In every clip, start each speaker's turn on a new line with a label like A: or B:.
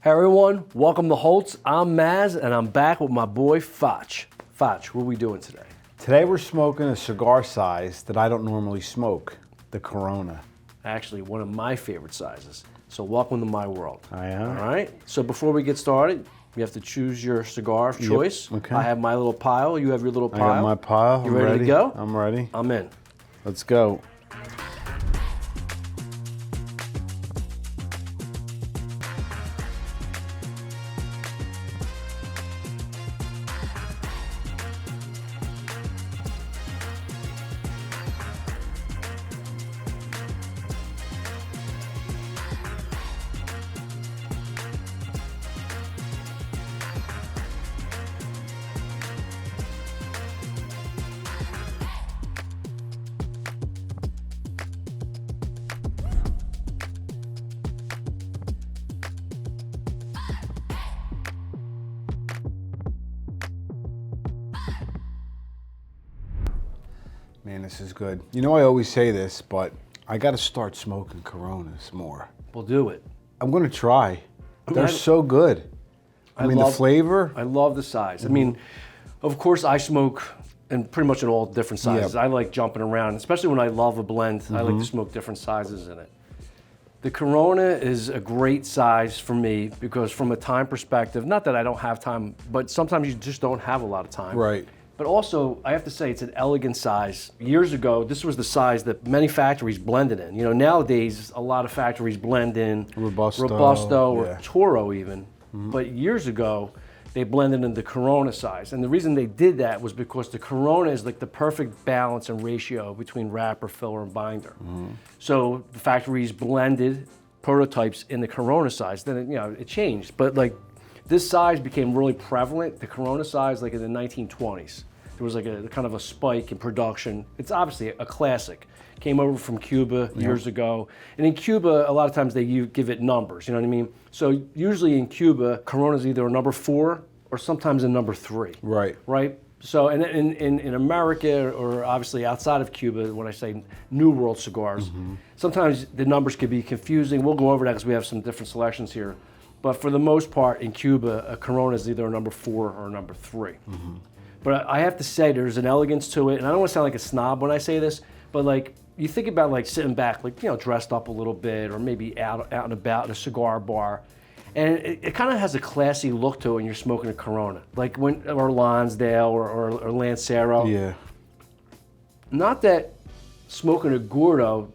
A: Hey everyone, welcome to Holtz. I'm Maz and I'm back with my boy Foch. Foch, what are we doing today?
B: Today we're smoking a cigar size that I don't normally smoke, the Corona.
A: Actually, one of my favorite sizes. So welcome to my world.
B: I am.
A: All right, so before we get started, you have to choose your cigar of choice.
B: Okay.
A: I have my little pile, you have your little pile.
B: I got my pile.
A: You ready to go?
B: I'm ready.
A: I'm in.
B: Let's go. Man, this is good. You know, I always say this, but I got to start smoking Coronas more.
A: We'll do it.
B: I'm going to try. They're so good. I mean, the flavor.
A: I love the size. I mean, of course, I smoke in pretty much in all different sizes.
B: Yep.
A: I like jumping around, especially when I love a blend. I like to smoke different sizes in it. The Corona is a great size for me because from a time perspective, not that I don't have time, but sometimes you just don't have a lot of time.
B: Right.
A: But also, I have to say, it's an elegant size. Years ago, this was the size that many factories blended in. You know, nowadays, a lot of factories blend in Robusto or Toro even. But years ago, they blended in the Corona size. And the reason they did that was because the Corona is like the perfect balance and ratio between wrapper, filler, and binder. So the factories blended prototypes in the Corona size. Then, it changed. But like, this size became really prevalent, the Corona size, like in the 1920s. There was like a kind of a spike in production. It's obviously a classic. Came over from Cuba years ago. And in Cuba, a lot of times they give it numbers, you know what I mean? So usually in Cuba, Corona's either a number 4 or sometimes a number 3.
B: Right.
A: Right? So in America, or obviously outside of Cuba, when I say New World cigars, sometimes the numbers could be confusing. We'll go over that because we have some different selections here. But for the most part, in Cuba, a Corona is either a number 4 or a number 3. But I have to say, there's an elegance to it, and I don't want to sound like a snob when I say this, but like, you think about like sitting back, like, dressed up a little bit, or maybe out and about in a cigar bar, and it kind of has a classy look to it when you're smoking a Corona, like or Lonsdale or Lancero.
B: Yeah.
A: Not that smoking a Gordo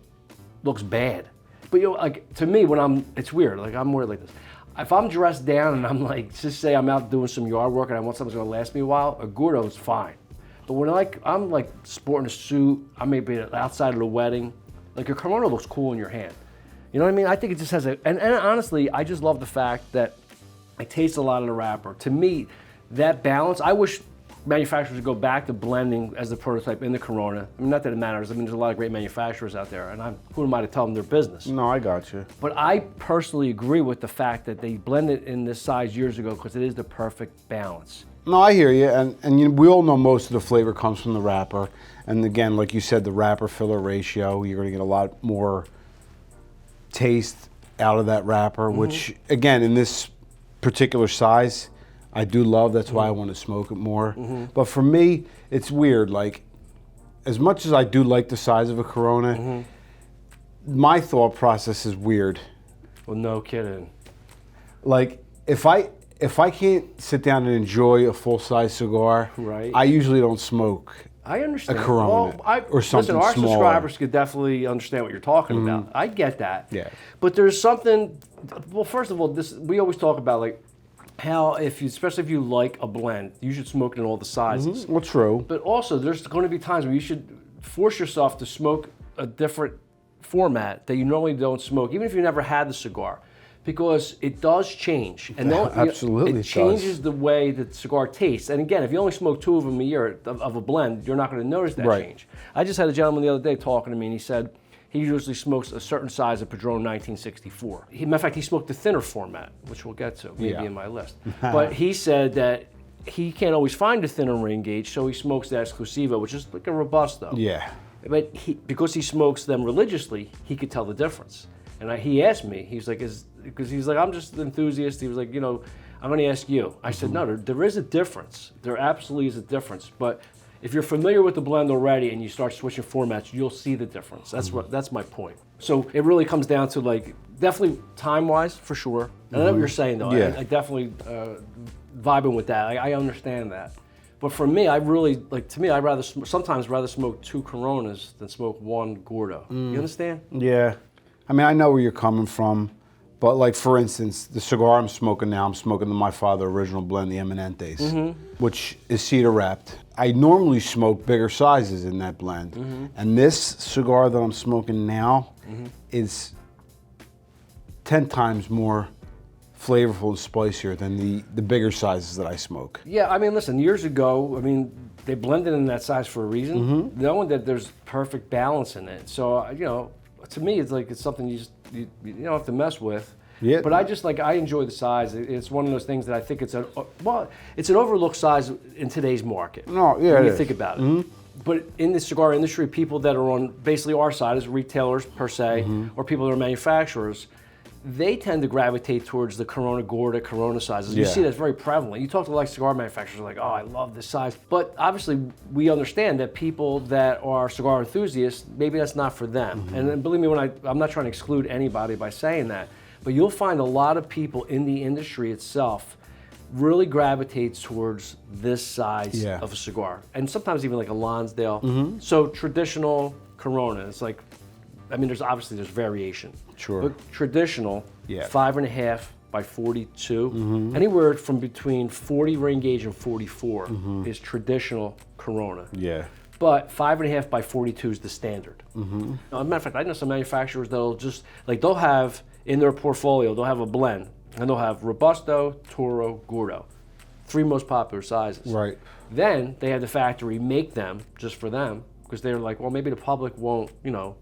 A: looks bad, but like to me, it's weird. Like I'm weird like this. If I'm dressed down and I'm like, just say I'm out doing some yard work and I want something that's gonna last me a while, a Gordo is fine. But when I'm like sporting a suit, I may be outside of the wedding, like your Corona looks cool in your hand. You know what I mean? I think it just has and honestly, I just love the fact that I taste a lot of the wrapper. To me, that balance, I wish manufacturers would go back to blending as the prototype in the Corona. I mean, not that it matters. I mean, there's a lot of great manufacturers out there, and who am I to tell them their business?
B: No, I got you.
A: But I personally agree with the fact that they blended in this size years ago because it is the perfect balance.
B: No, I hear you, and we all know most of the flavor comes from the wrapper. And again, like you said, the wrapper-filler ratio, you're going to get a lot more taste out of that wrapper, which, again, in this particular size, I do love. That's why I want to smoke it more. But for me, it's weird. Like, as much as I do like the size of a Corona, my thought process is weird.
A: Well, no kidding.
B: Like, if I can't sit down and enjoy a full-size cigar, I usually don't smoke.
A: I understand.
B: A Corona or something
A: our
B: smaller.
A: subscribers could definitely understand what you're talking about. I get that.
B: Yeah.
A: But there's something. Well, first of all, we always talk about like how especially if you like a blend, you should smoke it in all the sizes.
B: Well, true.
A: But also, there's going to be times where you should force yourself to smoke a different format that you normally don't smoke, even if you never had the cigar. Because it does change, and
B: absolutely
A: it changes the way that the cigar tastes. And again, if you only smoke 2 of them a year of a blend, you're not going to notice that change. I just had a gentleman the other day talking to me, and he said he usually smokes a certain size of Padrón 1964. Matter of fact, he smoked the thinner format, which we'll get to, maybe in my list. But he said that he can't always find a thinner ring gauge, so he smokes the Exclusiva, which is like a Robusto.
B: Yeah.
A: But because he smokes them religiously, he could tell the difference. And he asked me, he's like, because he's like, I'm just an enthusiast. He was like, you know, I'm going to ask you. I said, no, there is a difference. There absolutely is a difference. But if you're familiar with the blend already and you start switching formats, you'll see the difference. That's my point. So it really comes down to like, definitely time-wise, for sure. I know what you're saying, though.
B: Yeah.
A: I definitely vibing with that. I understand that. But for me, I really, like, to me, I'd rather, sometimes rather smoke 2 Coronas than smoke 1 Gordo. You understand?
B: Yeah. I mean, I know where you're coming from. But like, for instance, the cigar I'm smoking now, I'm smoking the My Father original blend, the Eminentes, which is cedar wrapped. I normally smoke bigger sizes in that blend. And this cigar that I'm smoking now is 10 times more flavorful and spicier than the bigger sizes that I smoke.
A: Yeah, I mean, listen, years ago, I mean, they blended in that size for a reason, knowing that there's perfect balance in it. So, you know, to me, it's like, it's something you don't have to mess with.
B: Yeah.
A: But I just, like, I enjoy the size. It's one of those things that I think it's it's an overlooked size in today's market.
B: No, yeah,
A: when you think about it. But in the cigar industry, people that are on basically our side as retailers per se, or people that are manufacturers, they tend to gravitate towards the Corona Gorda, Corona sizes. You see that's very prevalent. You talk to like cigar manufacturers, like, oh, I love this size. But obviously, we understand that people that are cigar enthusiasts, maybe that's not for them. And believe me, I'm not trying to exclude anybody by saying that, but you'll find a lot of people in the industry itself really gravitates towards this size of a cigar. And sometimes even like a Lonsdale. So traditional Corona, it's like, I mean, there's variation.
B: Sure.
A: But traditional, 5.5 by 42, anywhere from between 40 ring gauge and 44 is traditional Corona.
B: Yeah.
A: But 5.5 by 42 is the standard. As a matter of fact, I know some manufacturers that'll just, like, they'll have in their portfolio, they'll have a blend, and they'll have Robusto, Toro, Gordo, 3 most popular sizes.
B: Right.
A: Then they have the factory make them just for them, because they're like, well, maybe the public won't, you know,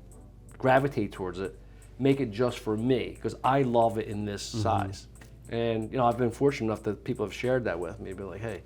A: gravitate towards it, make it just for me, because I love it in this size. And, you know, I've been fortunate enough that people have shared that with me, be like, hey,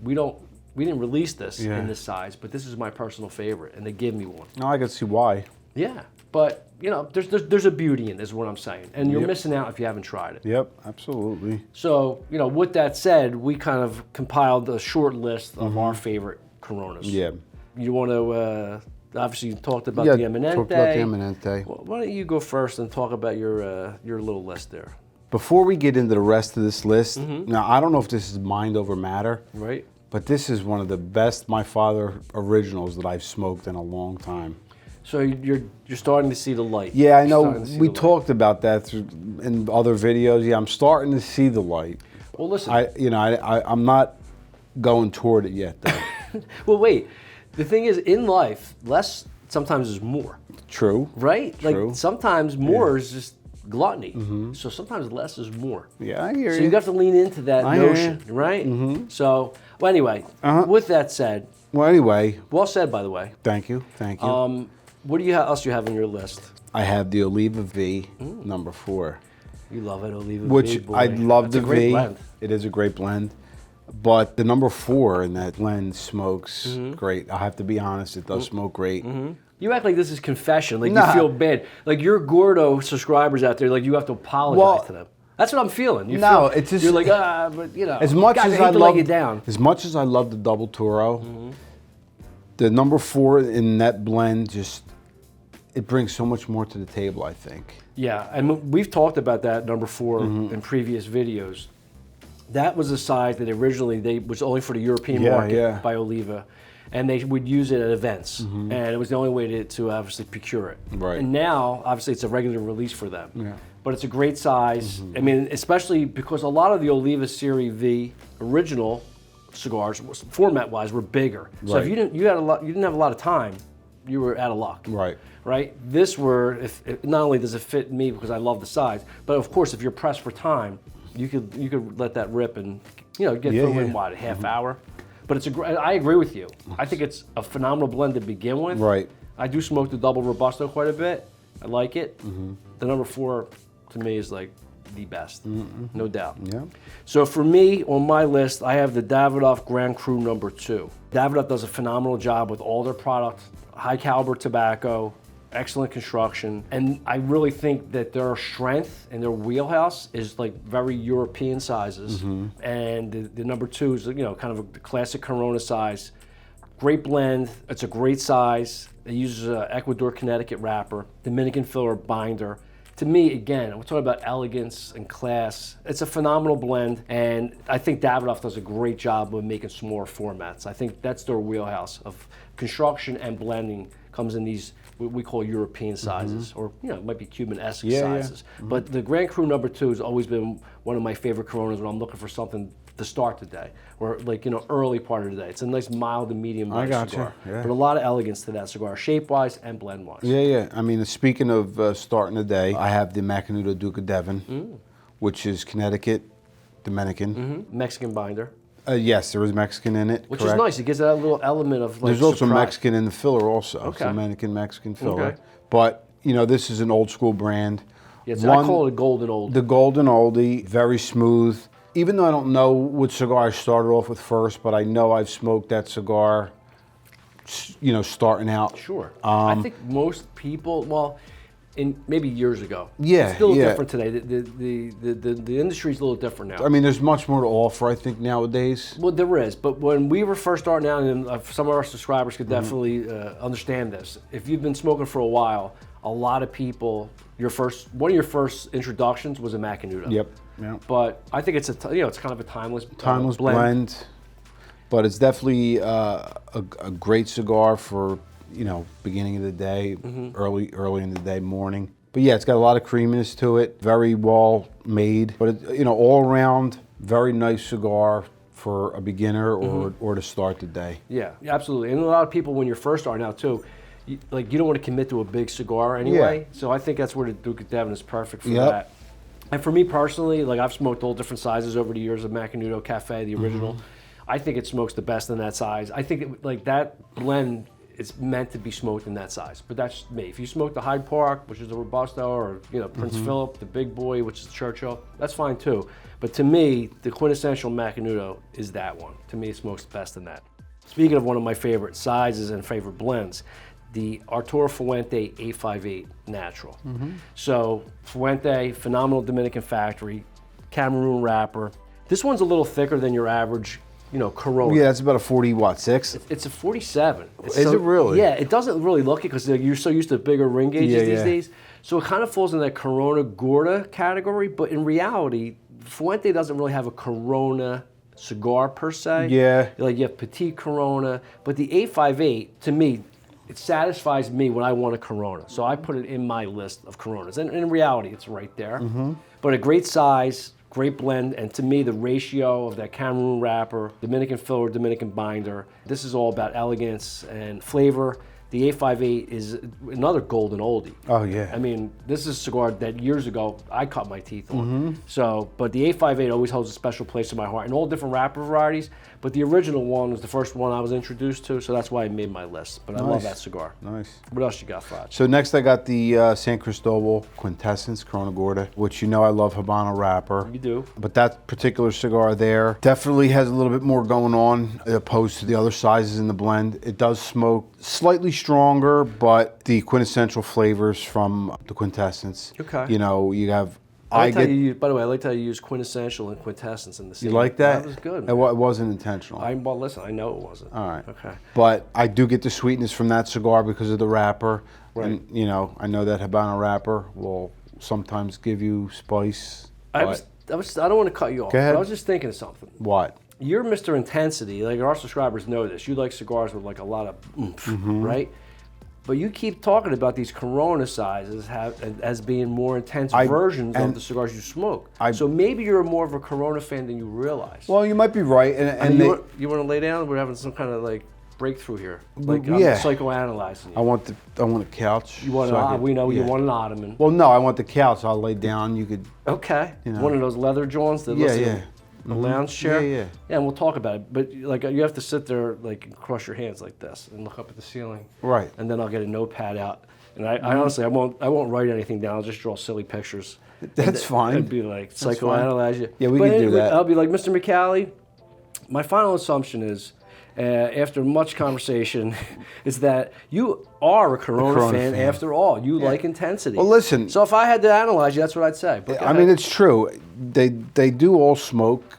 A: we didn't release this in this size, but this is my personal favorite, and they give me one.
B: No, I can see why.
A: Yeah, but, you know, there's a beauty in this, is what I'm saying, and you're missing out if you haven't tried it.
B: Yep, absolutely.
A: So, you know, with that said, we kind of compiled a short list of our favorite Coronas.
B: Yeah.
A: You want to, obviously you talked about the Eminente.
B: Talked about the Eminente.
A: Well, why don't you go first and talk about your little list there?
B: Before we get into the rest of this list, now I don't know if this is mind over matter,
A: Right.
B: but this is one of the best My Father originals that I've smoked in a long time.
A: So you're starting to see the light.
B: Yeah, I know. We
A: talked
B: talked about that in other videos. Yeah, I'm starting to see the light.
A: Well, listen.
B: I'm not going toward it yet, though.
A: Well, wait. The thing is, in life, less sometimes is more.
B: True.
A: Right?
B: True.
A: Like sometimes more is just gluttony. So sometimes less is more.
B: Yeah, I hear you.
A: So you have to lean into that notion, right? So, well, anyway, with that said.
B: Well, anyway.
A: Well said, by the way.
B: Thank you. Thank you.
A: What do you else do you have on your list?
B: I have the Oliva V, number 4.
A: You love it, Oliva V,
B: Which
A: boy.
B: I love.
A: That's
B: the
A: a great
B: V.
A: blend.
B: It is a great blend. But the number 4 in that blend smokes great. I have to be honest, it does smoke great.
A: You act like this is confession, like you feel bad. Like your Gordo subscribers out there, like you have to apologize to them. That's what I'm feeling.
B: It's just,
A: you're like, but you know,
B: as much
A: guys,
B: as
A: I hate
B: I
A: to
B: love
A: let you down.
B: As much as I love the double Toro, the number 4 in that blend it brings so much more to the table, I think.
A: Yeah, and we've talked about that number 4 in previous videos. That was a size that originally was only for the European market by Oliva, and they would use it at events, and it was the only way to obviously procure it.
B: Right.
A: And now, obviously, it's a regular release for them. Yeah. But it's a great size. I mean, especially because a lot of the Oliva Series V original cigars, format-wise, were bigger. So if you didn't have a lot of time, you were out of luck.
B: Right.
A: Right. This not only does it fit me because I love the size, but of course, if you're pressed for time, you could let that rip and get through in a half hour. But I agree with you. I think it's a phenomenal blend to begin with.
B: Right.
A: I do smoke the double Robusto quite a bit. I like it. The number 4 to me is like the best, no doubt.
B: Yeah.
A: So for me, on my list, I have the Davidoff Grand Cru number 2. Davidoff does a phenomenal job with all their products, high caliber tobacco, excellent construction, and I really think that their strength and their wheelhouse is like very European sizes. And the number 2 is, you know, kind of a classic Corona size. Great blend. It's a great size. It uses an Ecuador Connecticut wrapper, Dominican filler binder. To me, again, we're talking about elegance and class. It's a phenomenal blend, and I think Davidoff does a great job of making smaller formats. I think that's their wheelhouse of construction and blending. Comes in these what we call European sizes, or you know, it might be Cuban-esque sizes. But the Grand Cru number 2 has always been one of my favorite Coronas when I'm looking for something to start the day, or like, you know, early part of the day. It's a nice mild to medium cigar, but a lot of elegance to that cigar, shape-wise and blend-wise.
B: Yeah. I mean, speaking of starting the day, I have the Macanudo Duke of Devon, which is Connecticut, Dominican.
A: Mexican binder.
B: Yes, there is Mexican in it.
A: Which is nice. It gives that little element of like
B: There's also
A: surprise.
B: Mexican in the filler also.
A: Okay.
B: Dominican Mexican filler.
A: Okay.
B: But, you know, this is an old school brand.
A: Yeah, so I call it a golden oldie.
B: The golden oldie, very smooth. Even though I don't know what cigar I started off with first, but I know I've smoked that cigar, you know, starting out.
A: Sure. I think most people, well, in maybe years ago.
B: Yeah,
A: it's still different today. The industry's a little different now.
B: I mean, there's much more to offer, I think, nowadays.
A: Well, there is, but when we were first starting out, and some of our subscribers could definitely understand this. If you've been smoking for a while, a lot of people, one of your first introductions was a Macanudo.
B: Yep.
A: But I think it's it's kind of a timeless
B: blend. But it's definitely a great cigar for, you know, beginning of the day, early in the day, morning. But yeah, it's got a lot of creaminess to it, very well made. But it, you know, all around, very nice cigar for a beginner or to start the day.
A: Yeah, absolutely. And a lot of people, when you're first starting out too, you don't want to commit to a big cigar anyway. Yeah. So I think that's where the Duke of Devon is perfect for that. And for me personally, like I've smoked all different sizes over the years of Macanudo Cafe, the original. I think it smokes the best in that size. I think that blend is meant to be smoked in that size. But that's me. If you smoke the Hyde Park, which is the Robusto, or Prince Philip, the Big Boy, which is Churchill, that's fine too. But to me, the quintessential Macanudo is that one. To me, it smokes best in that. Speaking of one of my favorite sizes and favorite blends, the Arturo Fuente 858 Natural. So Fuente, phenomenal Dominican factory, Cameroon wrapper. This one's a little thicker than your average, Corona.
B: Yeah, it's about a 6.
A: It's a 47.
B: Is it really?
A: Yeah, it doesn't really look it because you're so used to bigger ring gauges these days. So it kind of falls in that Corona Gorda category, but in reality, Fuente doesn't really have a Corona cigar per se.
B: Yeah.
A: Like you have Petite Corona, but the 858, to me, it satisfies me when I want a Corona. So I put it in my list of Coronas. And in reality, it's right there. But a great size, great blend, and to me, the ratio of that Cameroon wrapper, Dominican filler, Dominican binder, this is all about elegance and flavor. The 858 is another golden oldie.
B: Oh, yeah.
A: I mean, this is a cigar that years ago I cut my teeth on. So, but the 858 always holds a special place in my heart, and all different wrapper varieties. But the original one was the first one I was introduced to, so that's why I made my list. But I love that cigar.
B: Nice.
A: What else you got, Fudge?
B: So next I got the San Cristobal Quintessence Corona Gorda, which I love Habano wrapper.
A: You do.
B: But that particular cigar there definitely has a little bit more going on opposed to the other sizes in the blend. It does smoke slightly stronger, but the quintessential flavors from the Quintessence.
A: Okay.
B: You have...
A: By the way, I liked how you use quintessential and quintessence in the same.
B: You like that?
A: That was good.
B: It wasn't intentional.
A: Well, listen, I know it wasn't.
B: All right.
A: Okay.
B: But I do get the sweetness from that cigar because of the wrapper.
A: Right.
B: And, I know that Habano wrapper will sometimes give you spice.
A: I don't want to cut you off,
B: Go ahead.
A: but I was just thinking of something.
B: What?
A: You're Mr. Intensity. Like our subscribers know this. You like cigars with like a lot of oomph, right? But you keep talking about these Corona sizes as being more intense versions of the cigars you smoke. So maybe you're more of a Corona fan than you realize.
B: Well, you might be right.
A: You want to lay down? We're having some kind of like breakthrough here. Like I'm psychoanalyzing you.
B: I want a couch.
A: You want we know you want an ottoman.
B: Well, no, I want the couch. I'll lay down. You could.
A: Okay. One of those leather joints that looks like a lounge chair. Yeah, and we'll talk about it. But like you have to sit there like and cross your hands like this and look up at the ceiling.
B: Right.
A: And then I'll get a notepad out. And I honestly I won't write anything down. I'll just draw silly pictures.
B: That's fine.
A: I'd be like psychoanalyze you.
B: Yeah, we can do that.
A: I'll be like, Mr. McCallie, my final assumption is, after much conversation, is that you are a Corona fan after all. You like intensity.
B: Well, listen.
A: So if I had to analyze you, that's what I'd say. But
B: I mean, it's true. They do all smoke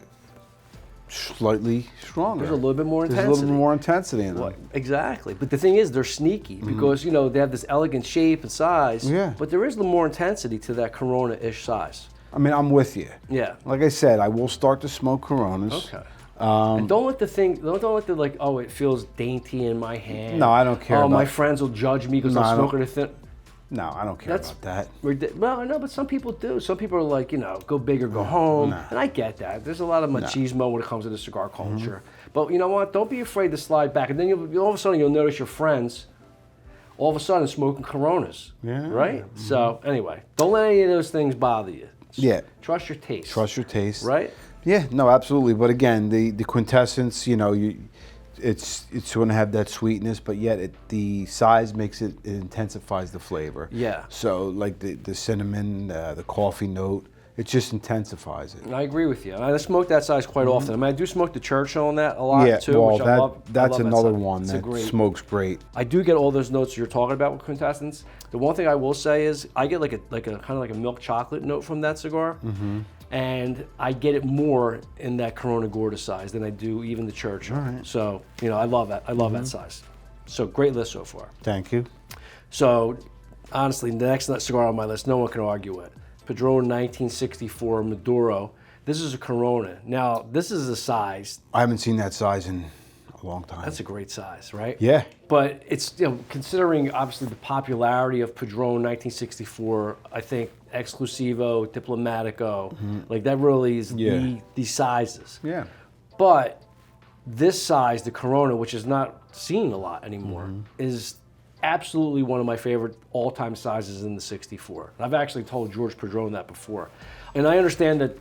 B: slightly stronger.
A: There's a little bit more intensity.
B: There's a little bit more intensity in them.
A: Well, exactly. But the thing is, they're sneaky because, they have this elegant shape and size.
B: Yeah.
A: But there is a little more intensity to that Corona-ish size.
B: I mean, I'm with you.
A: Yeah.
B: Like I said, I will start to smoke Coronas.
A: Okay. And don't let the like, oh, it feels dainty in my hand.
B: No, I don't care.
A: Oh, my friends will judge me because I'm smoking a thin.
B: No, I don't care about that.
A: Well, I know, but some people do. Some people are like, go big or go home.
B: No.
A: And I get that. There's a lot of machismo when it comes to the cigar culture. But you know what? Don't be afraid to slide back. And then all of a sudden you'll notice your friends all of a sudden smoking Coronas.
B: Yeah.
A: Right? So anyway, don't let any of those things bother you.
B: Yeah.
A: Trust your taste.
B: Trust your taste.
A: Right?
B: Yeah, no, absolutely. But again, the quintessence, it's going to have that sweetness, but yet the size makes it intensifies the flavor.
A: Yeah.
B: So like the cinnamon, the coffee note, it just intensifies it.
A: I agree with you. I smoke that size quite often. I mean, I do smoke the Churchill on that a lot too,
B: well,
A: which I love.
B: That's
A: I love
B: another
A: that
B: one that smokes great.
A: I do get all those notes you're talking about with quintessence. The one thing I will say is I get like a kind of like a milk chocolate note from that cigar. And I get it more in that Corona Gorda size than I do even the Churchill.
B: Right.
A: So, I love that. I love that size. So, great list so far.
B: Thank you.
A: So, honestly, the next cigar on my list, no one can argue it. Padrón 1964 Maduro. This is a Corona. Now, this is a size.
B: I haven't seen that size in a long time.
A: That's a great size, right?
B: Yeah.
A: But it's, considering obviously the popularity of Padrón 1964, I think Exclusivo, Diplomatico, like that really is the sizes.
B: Yeah.
A: But this size, the Corona, which is not seen a lot anymore, is absolutely one of my favorite all-time sizes in the 64. I've actually told George Padrón that before. And I understand that,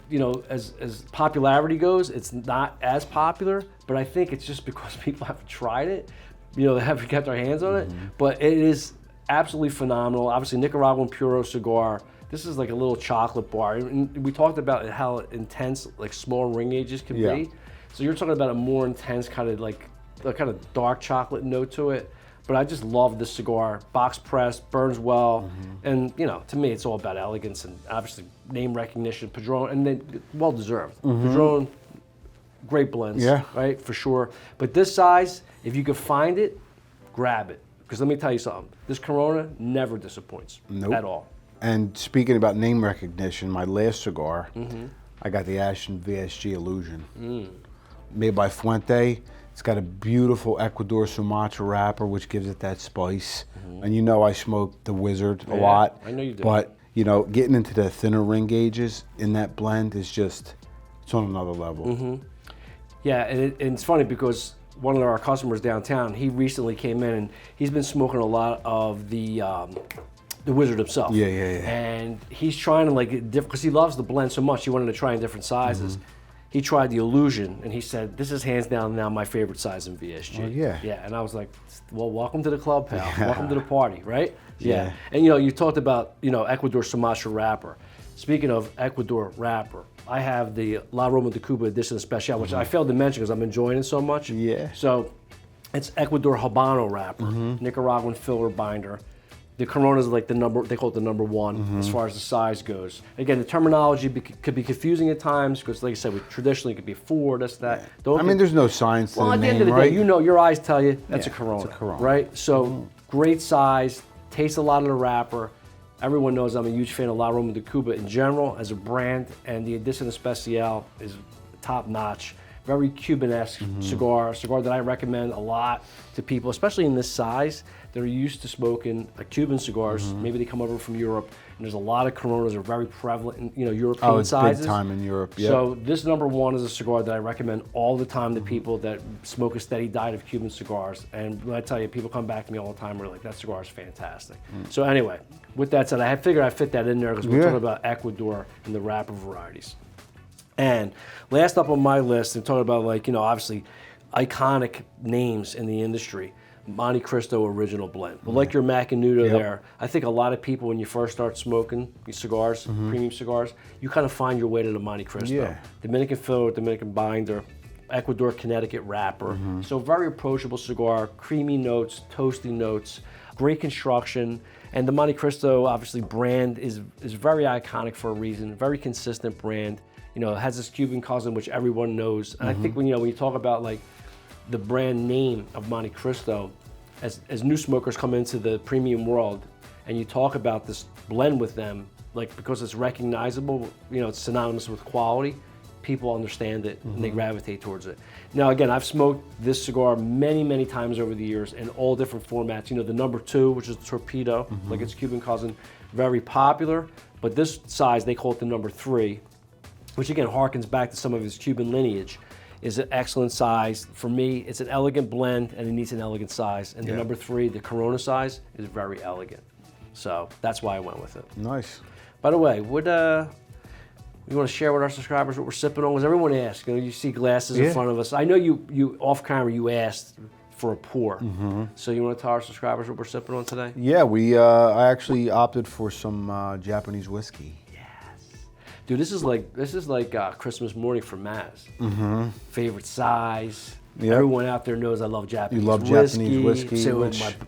A: as popularity goes, it's not as popular, but I think it's just because people haven't tried it, they haven't got their hands on it. But it is absolutely phenomenal. Obviously, Nicaraguan Puro cigar. This is like a little chocolate bar. And we talked about how intense, like small ring gauges can be. So you're talking about a more intense kind of dark chocolate note to it. But I just love this cigar. Box pressed, burns well, and to me it's all about elegance and obviously name recognition. Padrón, and then well deserved. Padrón, great blends, right, for sure. But this size, if you could find it, grab it. Because let me tell you something, this Corona never disappoints at all.
B: And speaking about name recognition, my last cigar, I got the Ashton VSG Illusion, made by Fuente. It's got a beautiful Ecuador Sumatra wrapper, which gives it that spice. And I smoke the Wizard a lot.
A: I know you do.
B: But, getting into the thinner ring gauges in that blend is just, it's on another level.
A: Yeah, and it's funny because one of our customers downtown, he recently came in and he's been smoking a lot of the Wizard himself.
B: Yeah.
A: And he's trying to because he loves the blend so much, he wanted to try in different sizes. He tried the Illusion, and he said, this is hands down now my favorite size in VSG.
B: Oh, yeah.
A: Yeah, and I was like, well, welcome to the club, pal. Welcome to the party, right?
B: Yeah.
A: And you talked about, Ecuador Sumatra wrapper. Speaking of Ecuador wrapper, I have the La Roma de Cuba Edition Especial, which I failed to mention because I'm enjoying it so much.
B: Yeah.
A: So it's Ecuador Habano wrapper, Nicaraguan filler binder. The Corona is like they call it the number one as far as the size goes. Again, the terminology could be confusing at times because, like I said, traditionally it could be 4, this, that.
B: I mean, there's no science to the name,
A: at the end of the day, your eyes tell you that's a Corona.
B: It's a Corona.
A: Right? So, great size, tastes a lot of the wrapper. Everyone knows I'm a huge fan of La Roma de Cuba in general as a brand, and the Edition Especial is top notch. Very Cuban-esque cigar that I recommend a lot to people, especially in this size. They're used to smoking Cuban cigars. Maybe they come over from Europe, and there's a lot of Coronas that are very prevalent in European sizes.
B: Big time in Europe. Yep.
A: So this number one is a cigar that I recommend all the time to people that smoke a steady diet of Cuban cigars. And when I tell you, people come back to me all the time and are like, that cigar is fantastic. So anyway, with that said, I figured I'd fit that in there because we're talking about Ecuador and the wrapper varieties. And last up on my list, and talking about obviously iconic names in the industry, Monte Cristo Original Blend. But like your Macanudo there, I think a lot of people when you first start smoking these cigars, premium cigars, you kind of find your way to the Monte Cristo.
B: Yeah.
A: Dominican filler, Dominican binder, Ecuador, Connecticut wrapper. So very approachable cigar, creamy notes, toasty notes, great construction. And the Monte Cristo, obviously, brand is very iconic for a reason, very consistent brand. You know, it has this Cuban cousin, which everyone knows. And I think when you talk about like the brand name of Monte Cristo, as new smokers come into the premium world, and you talk about this blend with them, like because it's recognizable, you know, it's synonymous with quality, people understand it and they gravitate towards it. Now, again, I've smoked this cigar many, many times over the years in all different formats. You know, the number 2, which is the torpedo, like its Cuban cousin, very popular. But this size, they call it the number 3, which again harkens back to some of his Cuban lineage, is an excellent size. For me, it's an elegant blend and it needs an elegant size. And the number 3, the Corona size, is very elegant. So that's why I went with it.
B: Nice.
A: By the way, you want to share with our subscribers what we're sipping on? Because everyone asks. You know, you see glasses in front of us. I know you off camera you asked for a pour. So you want to tell our subscribers what we're sipping on today?
B: Yeah, I actually opted for some Japanese whiskey.
A: Yes, dude. This is like Christmas morning for Maz. Favorite size. Yep. Everyone out there knows I love Japanese whiskey.
B: You love Japanese whiskey,
A: so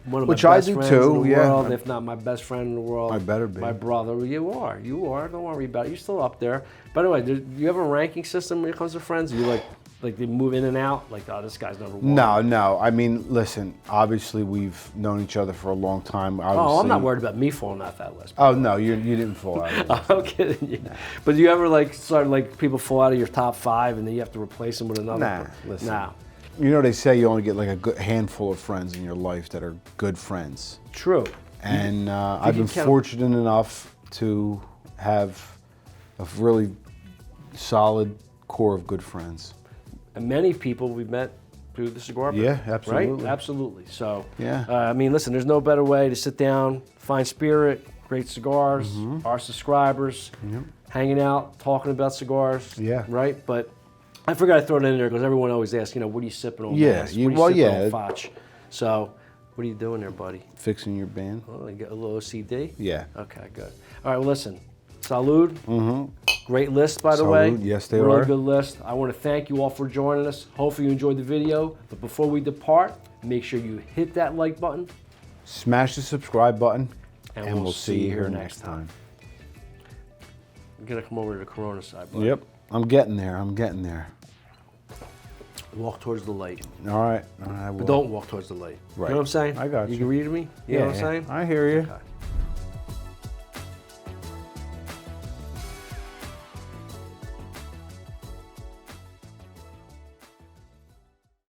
A: one of my
B: best
A: friends
B: too,
A: in the world, if not my best friend in the world.
B: I better be.
A: My brother. You are. Don't worry about it. You're still up there. By the way, do you have a ranking system when it comes to friends? Do you like they move in and out? Like, oh, this guy's number 1.
B: No. I mean, listen. Obviously, we've known each other for a long time. Obviously.
A: Oh, I'm not worried about me falling off that list.
B: Oh no, you didn't fall out.
A: I'm kidding you. But do you ever start people fall out of your top 5 and then you have to replace them with another?
B: Nah, listen.
A: Nah.
B: You know, they say you only get like a good handful of friends in your life that are good friends.
A: True.
B: And I've been fortunate enough to have a really solid core of good friends.
A: And many people we've met through the cigar bar.
B: Yeah, absolutely.
A: Right? Absolutely. So,
B: yeah.
A: I mean, listen, there's no better way to sit down, find spirit, great cigars, our subscribers, hanging out, talking about cigars.
B: Yeah.
A: Right? But I forgot to throw it in there because everyone always asks, what are you sipping on?
B: Yeah,
A: What are you sipping on, Foch? So, what are you doing there, buddy?
B: Fixing your band.
A: Oh, you got a little OCD?
B: Yeah.
A: Okay, good. All right, well, listen. Salud. Great list, by the way.
B: Yes, they
A: really
B: are.
A: Good list. I want to thank you all for joining us. Hopefully you enjoyed the video. But before we depart, make sure you hit that like button.
B: Smash the subscribe button.
A: And we'll see you here next time. You're going to come over to the Corona side, buddy.
B: Yep. I'm getting there.
A: Walk towards the light.
B: All right.
A: But don't walk towards the light.
B: Right.
A: You know what I'm saying?
B: I got you.
A: You can read me? You know what I'm saying?
B: I hear you.
A: Okay.